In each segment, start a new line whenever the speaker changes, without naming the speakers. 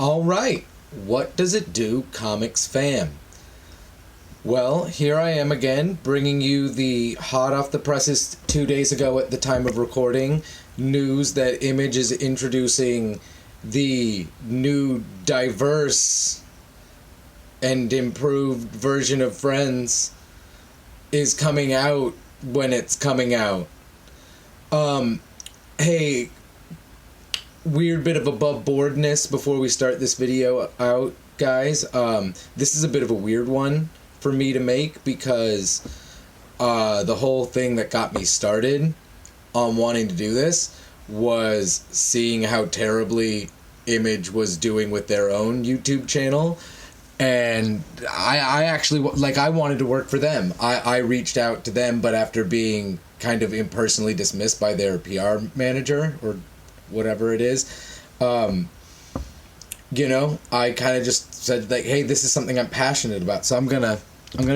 All right, what does it do, comics fam? Well, here I am again, bringing you the hot off the presses 2 days ago at the time of recording news that Image is introducing the new diverse and improved version of Friends is coming out when it's coming out. Hey, weird bit of above boardness before we start this video out, guys. This is a bit of a weird one for me to make because the whole thing that got me started on wanting to do this was seeing how terribly Image was doing with their own YouTube channel. And I actually, like, I wanted to work for them. I reached out to them, but after being kind of impersonally dismissed by their PR manager or whatever it is, I kind of just said, like, hey, this is something I'm passionate about, so I'm gonna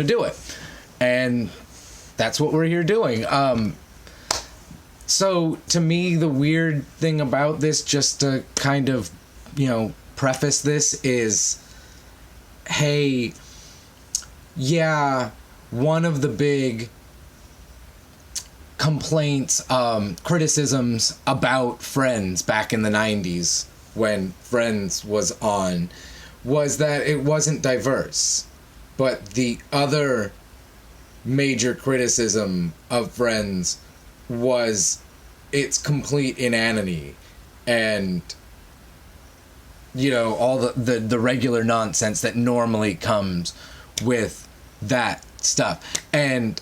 do it. And that's what we're here doing. So to me, the weird thing about this, just to kind of, preface this, is, hey, yeah, one of the big complaints, criticisms about Friends back in the 90s when Friends was on was that it wasn't diverse. But the other major criticism of Friends was its complete inanity and all the regular nonsense that normally comes with that stuff. And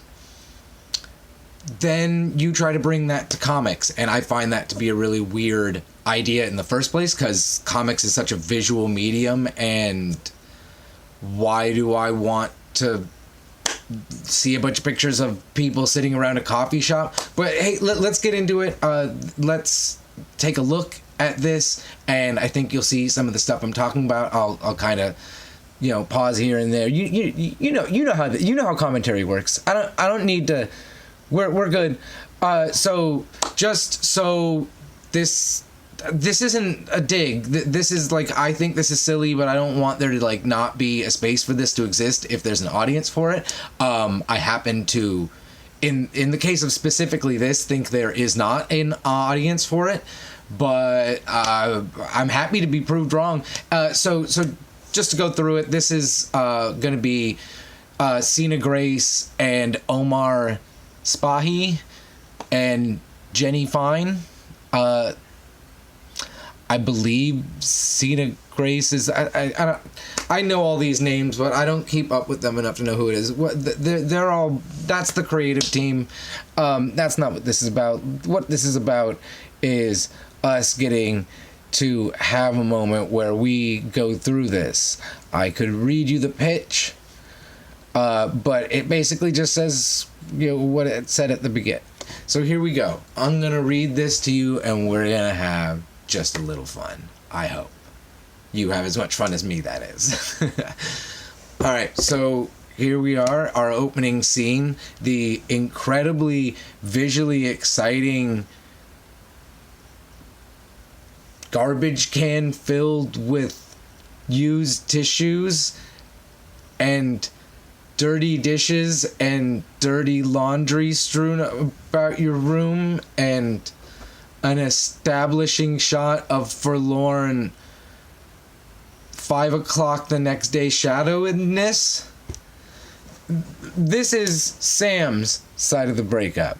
then you try to bring that to comics, and I find that to be a really weird idea in the first place, because comics is such a visual medium, and why do I want to see a bunch of pictures of people sitting around a coffee shop? But hey, let's get into it. Let's take a look at this, and I think you'll see some of the stuff I'm talking about. I'll kind of pause here and there. You know how commentary works. I don't need to. We're good. So just so this isn't a dig. This is like, I think this is silly, but I don't want there to not be a space for this to exist if there's an audience for it. I happen to, in the case of specifically this, think there is not an audience for it, but I'm happy to be proved wrong. So just to go through it, this is going to be Sina Grace and Omar Spahi and Jenny Fine. I believe Sina Grace is. I know all these names, but I don't keep up with them enough to know who it is. They're all. That's the creative team. That's not what this is about. What this is about is us getting to have a moment where we go through this. I could read you the pitch, but it basically just says what it said at the beginning. So here we go. I'm gonna read this to you, and we're gonna have just a little fun. I hope you have as much fun as me, that is. All right, so here we are, our opening scene, the incredibly visually exciting garbage can filled with used tissues and dirty dishes and dirty laundry strewn about your room, and an establishing shot of forlorn 5 o'clock the next day shadowedness. This is Sam's side of the breakup.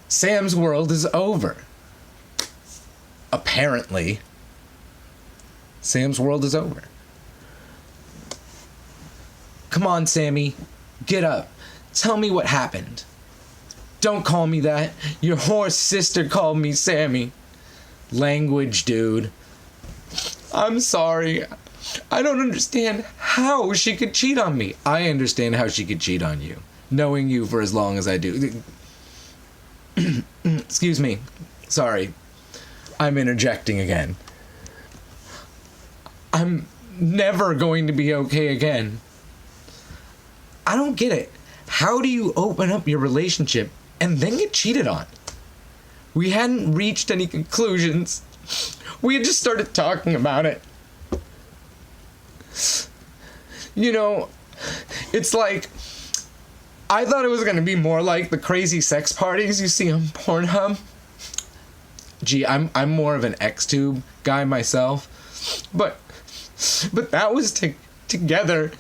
Sam's world is over. Apparently, Sam's world is over. Come on, Sammy. Get up. Tell me what happened. Don't call me that. Your whore sister called me Sammy. Language, dude. I'm sorry. I don't understand how she could cheat on me. I understand how she could cheat on you, knowing you for as long as I do. Excuse me. Sorry. I'm interjecting again. I'm never going to be okay again. I don't get it. How do you open up your relationship and then get cheated on? We hadn't reached any conclusions. We had just started talking about it. You know, it's like, I thought it was going to be more like the crazy sex parties you see on Pornhub. Gee, I'm more of an Xtube guy myself. But that was together.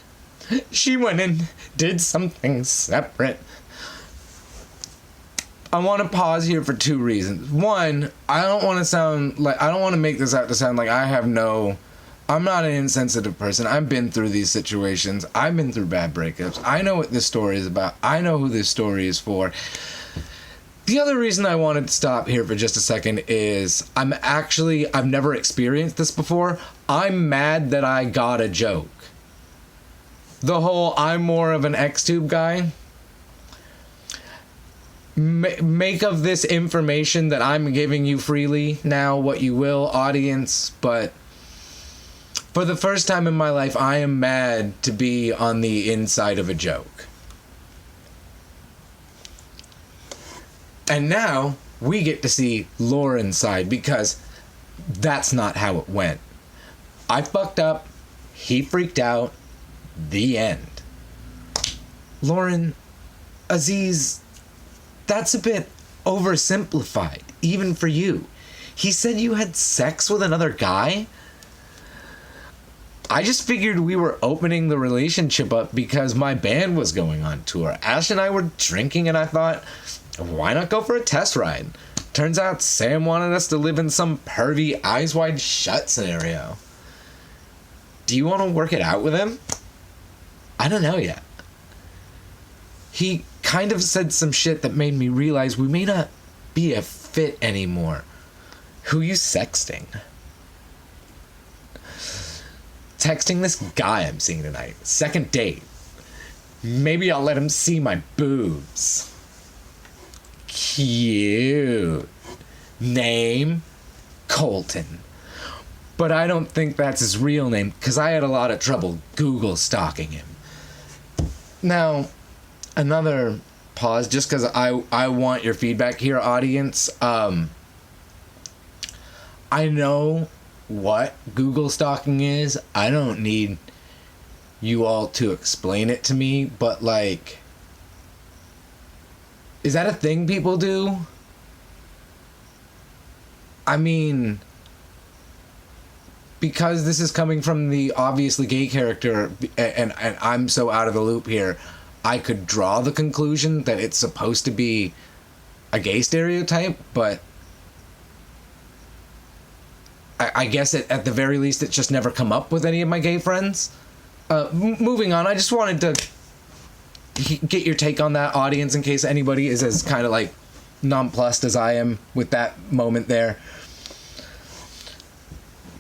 She went and did something separate. I want to pause here for two reasons. One, I don't want to make this out to sound like I'm not an insensitive person. I've been through these situations. I've been through bad breakups. I know what this story is about. I know who this story is for. The other reason I wanted to stop here for just a second is I've never experienced this before. I'm mad that I got a joke. The whole I'm more of an Xtube guy. Make of this information that I'm giving you freely now what you will, audience, but for the first time in my life, I am mad to be on the inside of a joke. And now we get to see Lauren's side, because that's not how it went. I fucked up. He freaked out. The end. Lauren, Aziz, that's a bit oversimplified, even for you. He said you had sex with another guy? I just figured we were opening the relationship up because my band was going on tour. Ash and I were drinking, and I thought, why not go for a test ride? Turns out Sam wanted us to live in some pervy, eyes wide shut scenario. Do you want to work it out with him? I don't know yet. He kind of said some shit that made me realize we may not be a fit anymore. Who you sexting? Texting this guy I'm seeing tonight. Second date. Maybe I'll let him see my boobs. Cute. Name? Colton. But I don't think that's his real name, because I had a lot of trouble Google stalking him. Now, another pause, just because I want your feedback here, audience. I know what Google stalking is. I don't need you all to explain it to me, but like, is that a thing people do? I mean, because this is coming from the obviously gay character, and I'm so out of the loop here, I could draw the conclusion that it's supposed to be a gay stereotype, but I guess at the very least it's just never come up with any of my gay friends. Moving on, I just wanted to get your take on that, audience, in case anybody is as kind of like nonplussed as I am with that moment there.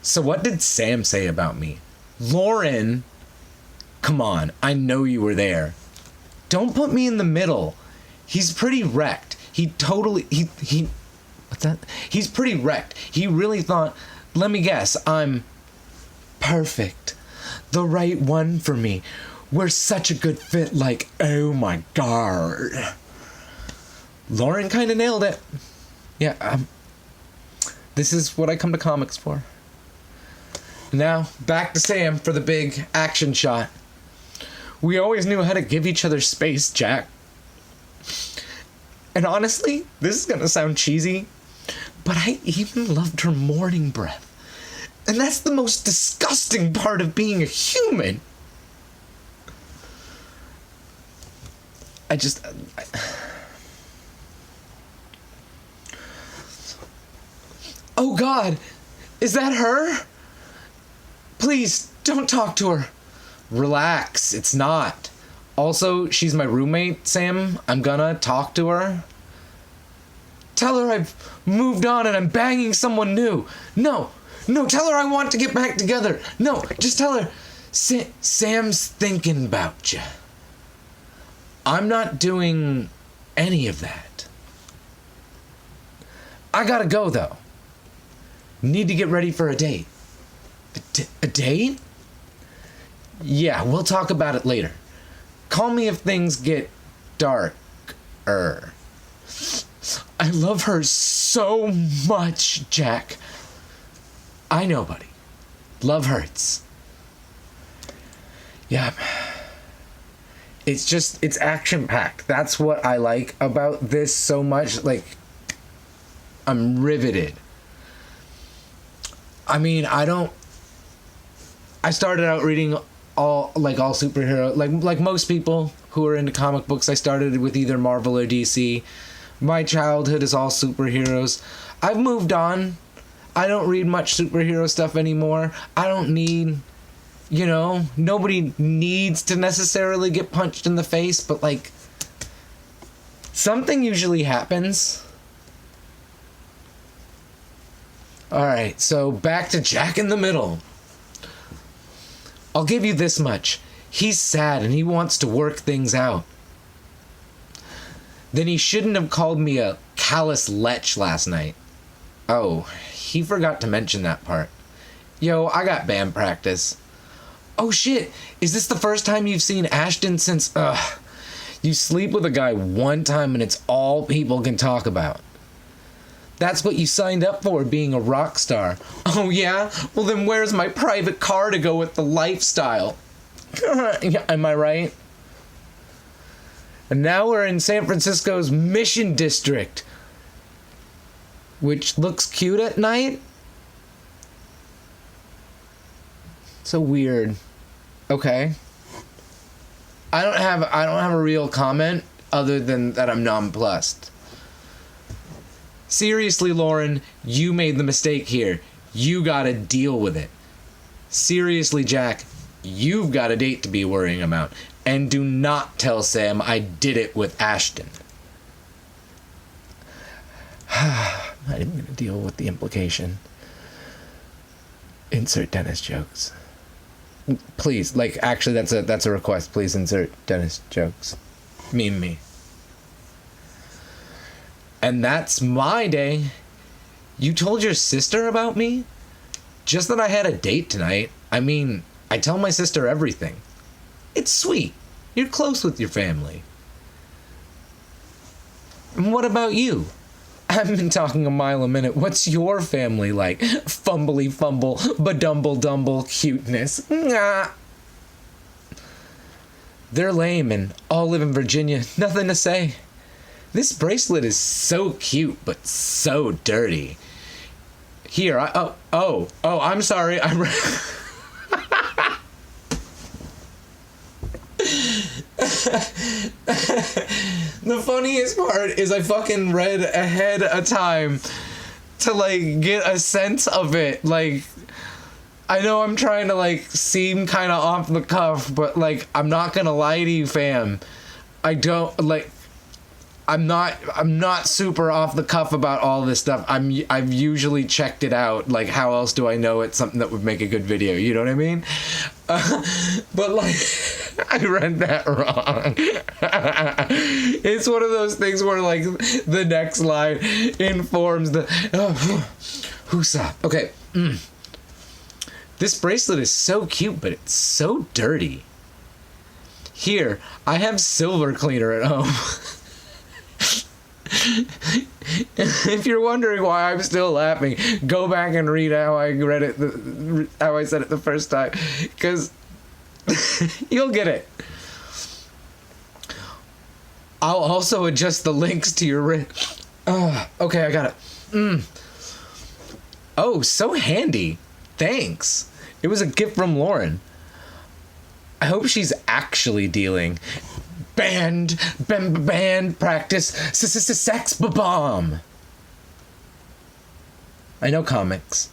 So what did Sam say about me? Lauren, come on, I know you were there. Don't put me in the middle. He's pretty wrecked. He's pretty wrecked. He really thought, let me guess, I'm perfect. The right one for me. We're such a good fit, like, oh my god. Lauren kind of nailed it. Yeah, this is what I come to comics for. Now, back to Sam for the big action shot. We always knew how to give each other space, Jack. And honestly, this is gonna sound cheesy, but I even loved her morning breath. And that's the most disgusting part of being a human. Oh God, is that her? Please, don't talk to her. Relax, it's not. Also, she's my roommate, Sam. I'm gonna talk to her. Tell her I've moved on and I'm banging someone new. No, tell her I want to get back together. No, just tell her Sam's thinking about you. I'm not doing any of that. I gotta go, though. Need to get ready for a date. A date? Yeah, we'll talk about it later. Call me if things get darker. I love her so much, Jack. By nobody. Love hurts. Yeah. It's action-packed. That's what I like about this so much. Like, I'm riveted. I mean, I started out reading all superhero, like most people who are into comic books. I started with either Marvel or DC. My childhood is all superheroes. I've moved on. I don't read much superhero stuff anymore. I don't need, nobody needs to necessarily get punched in the face, but like, something usually happens. Alright, so back to Jack in the Middle. I'll give you this much. He's sad and he wants to work things out. Then he shouldn't have called me a callous lech last night. Oh, he forgot to mention that part. Yo, I got band practice. Oh shit, is this the first time you've seen Ashton since, you sleep with a guy one time and it's all people can talk about. That's what you signed up for, being a rock star. Oh yeah? Well then where's my private car to go with the lifestyle? Am I right? And now we're in San Francisco's Mission District, which looks cute at night. So weird. Okay. I don't have a real comment other than that I'm nonplussed. Seriously, Lauren, you made the mistake here. You gotta deal with it. Seriously, Jack, you've got a date to be worrying about. And do not tell Sam I did it with Ashton. I'm not even gonna deal with the implication. Insert Dennis jokes. Please, actually that's a request. Please insert Dennis jokes. Meme me. And that's my day. You told your sister about me? Just that I had a date tonight. I mean, I tell my sister everything. It's sweet. You're close with your family. And what about you? I've been talking a mile a minute. What's your family like? Fumbly fumble, badumble dumble cuteness. Nah. They're lame and all live in Virginia. Nothing to say. This bracelet is so cute, but so dirty. Here, I'm sorry. The funniest part is I fucking read ahead of time to, get a sense of it. I know I'm trying to, seem kind of off the cuff, but, I'm not gonna lie to you, fam. I'm not super off the cuff about all this stuff. I've usually checked it out. How else do I know it's something that would make a good video? You know what I mean? But I read that wrong. It's one of those things where the next line informs the whoosah. Okay. This bracelet is so cute, but it's so dirty. Here, I have silver cleaner at home. If you're wondering why I'm still laughing, go back and read how I read it, how I said it the first time, because you'll get it. I'll also adjust the links to your okay, I got it. Oh, so handy. Thanks. It was a gift from Lauren. I hope she's actually dealing. Band practice, sex bomb. I know comics.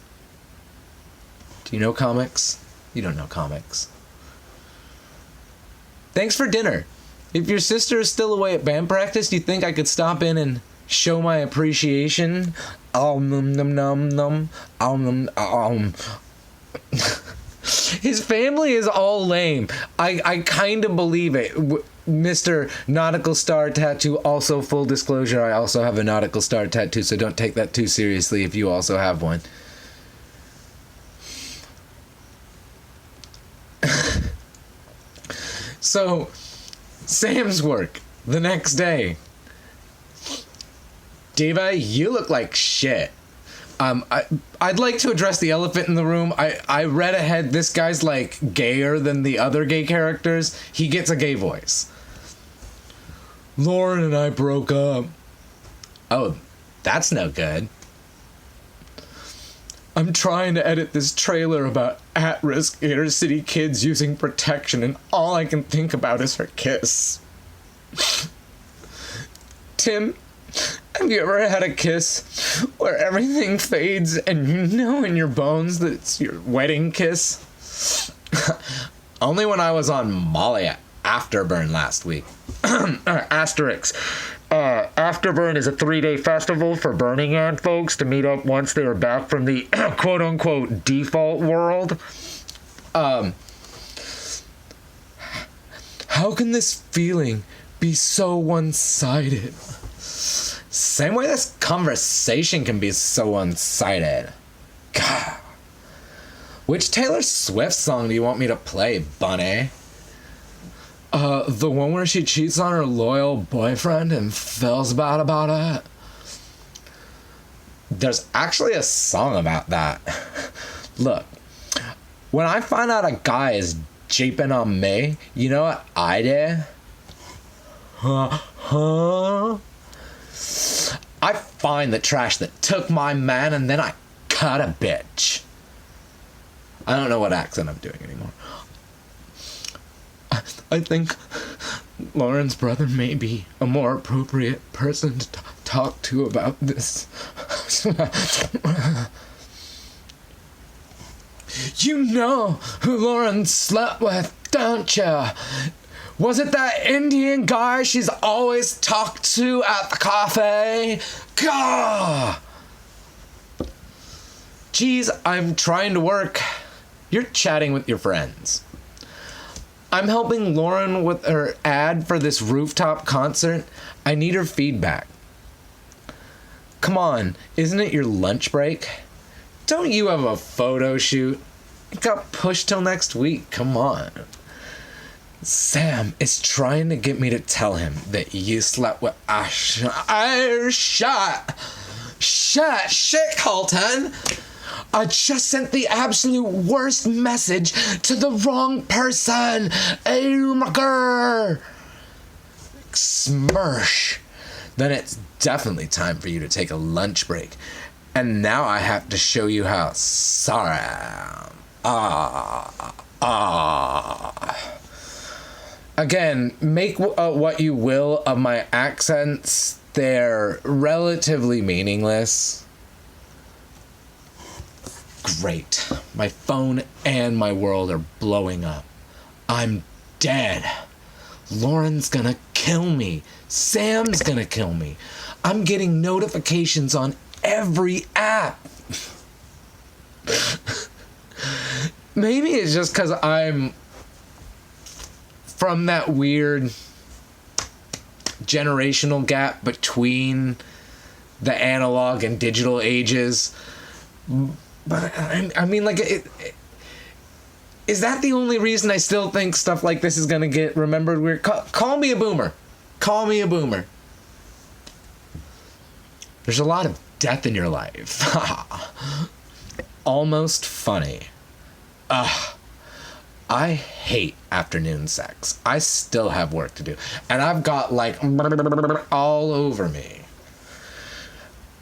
Do you know comics? You don't know comics. Thanks for dinner. If your sister is still away at band practice, do you think I could stop in and show my appreciation? His family is all lame. I kind of believe it. Mr. Nautical Star Tattoo, also full disclosure, I also have a Nautical Star Tattoo, so don't take that too seriously if you also have one. So, Sam's work, the next day. Diva, you look like shit. I'd like to address the elephant in the room. I read ahead. This guy's like gayer than the other gay characters. He gets a gay voice. Lauren and I broke up. Oh, that's no good. I'm trying to edit this trailer about at-risk inner city kids using protection, and all I can think about is her kiss. Tim, have you ever had a kiss where everything fades and you know in your bones that it's your wedding kiss? Only when I was on Molly Afterburn last week. Asterix. Afterburn is a 3-day festival for Burning Man folks to meet up once they are back from the quote-unquote default world. How can this feeling be so one-sided? Same way this conversation can be so one-sided. God. Which Taylor Swift song do you want me to play, Bunny? The one where she cheats on her loyal boyfriend and feels bad about it. There's actually a song about that. Look, when I find out a guy is jeeping on me, you know what I did? I find the trash that took my man and then I cut a bitch. I don't know what accent I'm doing anymore. I think Lauren's brother may be a more appropriate person to talk to about this. You know who Lauren slept with, don't you? Was it that Indian guy she's always talked to at the cafe? Gah! Geez, I'm trying to work. You're chatting with your friends. I'm helping Lauren with her ad for this rooftop concert. I need her feedback. Come on, isn't it your lunch break? Don't you have a photo shoot? It got pushed till next week, come on. Sam is trying to get me to tell him that you slept with Shit, Colton! I just sent the absolute worst message to the wrong person. Oh my god. Smirsh. Then it's definitely time for you to take a lunch break. And now I have to show you how sorry I am. Again, make what you will of my accents. They're relatively meaningless. Great. My phone and my world are blowing up. I'm dead. Lauren's gonna kill me. Sam's gonna kill me. I'm getting notifications on every app. Maybe it's just because I'm from that weird generational gap between the analog and digital ages. But I mean, like, is that the only reason I still think stuff like this is going to get remembered weird? Call me a boomer. Call me a boomer. There's a lot of death in your life. Almost funny. I hate afternoon sex. I still have work to do. And I've got, like, all over me.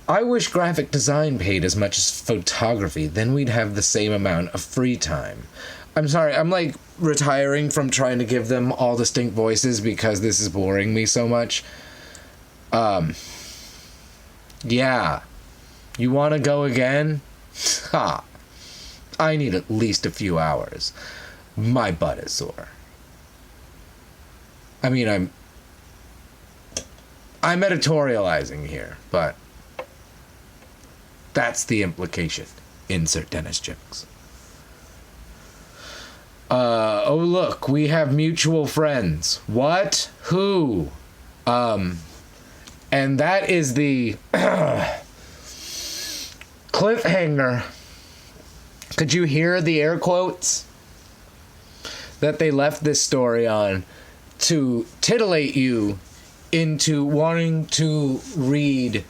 I wish graphic design paid as much as photography. Then we'd have the same amount of free time. I'm sorry, I'm like retiring from trying to give them all distinct voices because this is boring me so much. Yeah. You want to go again? Ha. I need at least a few hours. My butt is sore. I mean, I'm editorializing here, but that's the implication. Insert dentist jokes. Oh look, we have mutual friends. What? Who? And that is the cliffhanger. Could you hear the air quotes that they left this story on to titillate you into wanting to read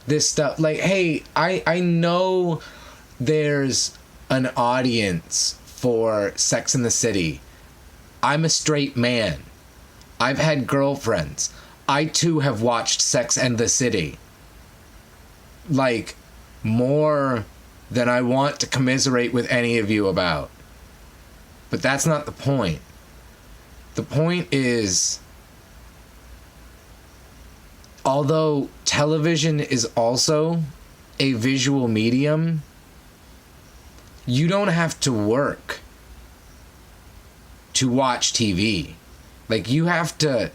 this stuff. Like, hey, I know there's an audience for Sex and the City. I'm a straight man. I've had girlfriends. I too have watched Sex and the City. Like, more than I want to commiserate with any of you about. But that's not the point. The point is, although television is also a visual medium, you don't have to work to watch TV. Like, you have to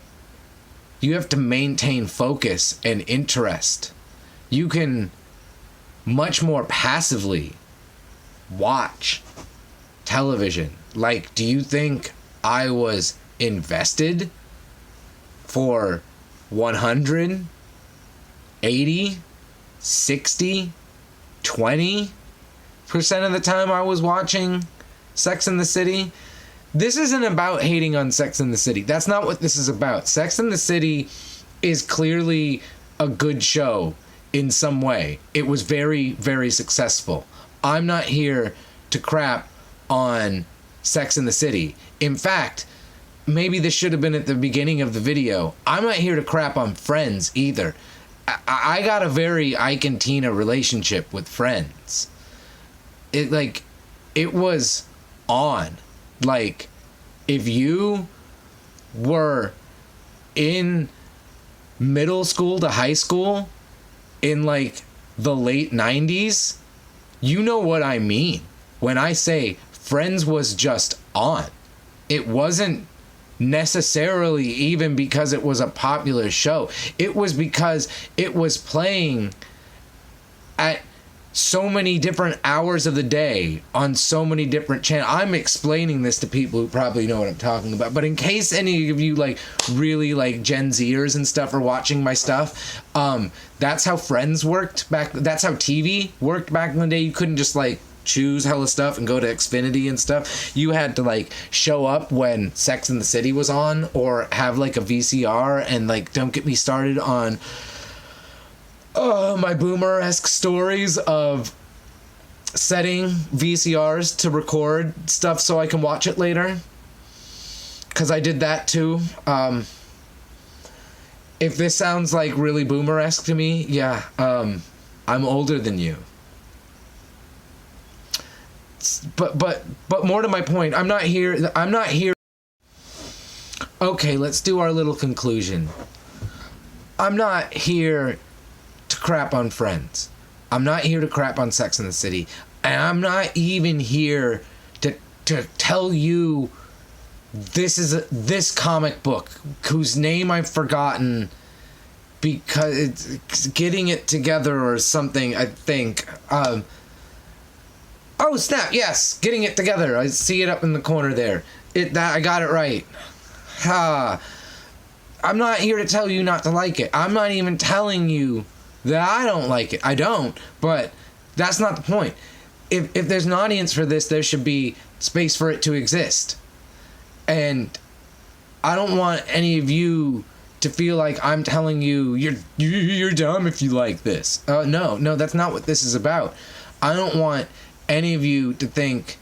maintain focus and interest. You can much more passively watch television. Like, do you think I was invested for 100, 80, 60, 20% of the time I was watching Sex and the City? This isn't about hating on Sex and the City. That's not what this is about. Sex and the City is clearly a good show in some way. It was very, very successful. I'm not here to crap on Sex and the City. In fact, maybe this should have been at the beginning of the video. I'm not here to crap on Friends either. I got a very Ike and Tina relationship with Friends. It was on. Like, if you were in middle school to high school in like the late 90s, you know what I mean when I say Friends was just on. It wasn't necessarily even because it was a popular show. It was because it was playing at so many different hours of the day on so many different channels. I'm explaining this to people who probably know what I'm talking about, but in case any of you like really like Gen Zers and stuff are watching my stuff, that's how Friends worked back. That's how TV worked back in the day. You couldn't just like choose hella stuff and go to Xfinity and stuff. You had to like show up when Sex and the City was on, or have like a VCR. And like, don't get me started on my boomer-esque stories of setting VCRs to record stuff so I can watch it later, because I did that too. If this sounds like really boomer-esque to me, yeah, I'm older than you. But more to my point, I'm not here. Okay, let's do our little conclusion. I'm not here to crap on Friends. I'm not here to crap on Sex and the City. And I'm not even here to tell you this comic book whose name I've forgotten, because it's Getting It Together or something, I think. Oh snap, yes, Getting It Together. I see it up in the corner there. I got it right. I'm not here to tell you not to like it. I'm not even telling you that I don't like it. I don't, but that's not the point. If there's an audience for this, there should be space for it to exist. And I don't want any of you to feel like I'm telling you you're dumb if you like this. No, that's not what this is about. I don't want any of you to think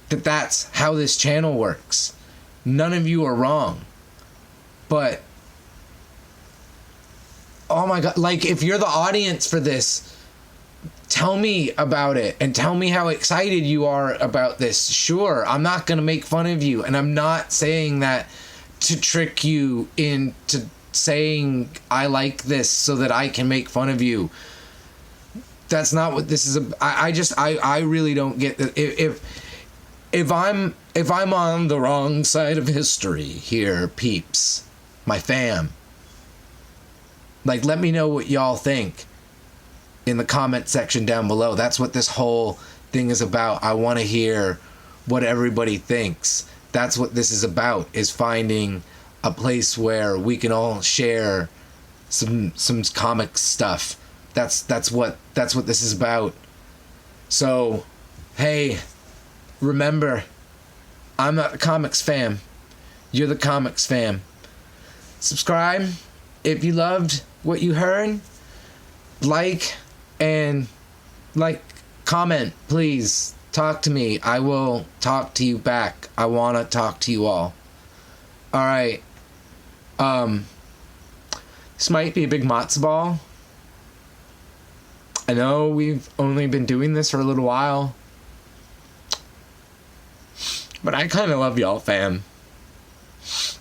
that that's how this channel works. None of you are wrong. But oh my god, like, if you're the audience for this, tell me about it and tell me how excited you are about this. Sure, I'm not going to make fun of you, and I'm not saying that to trick you into saying I like this so that I can make fun of you. That's not what this is. I really don't get that. If I'm on the wrong side of history here, peeps, my fam, like, let me know what y'all think in the comment section down below. That's what this whole thing is about. I want to hear what everybody thinks. That's what this is about, is finding a place where we can all share some comic stuff. That's what this is about. So, hey, remember, I'm not the comics fam. You're the comics fam. Subscribe if you loved what you heard. like and comment, please. Talk to me. I will talk to you back. I want to talk to you all. All right. This might be a big matzo ball. I know we've only been doing this for a little while, but I kind of love y'all, fam.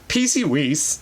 Peacey-weace.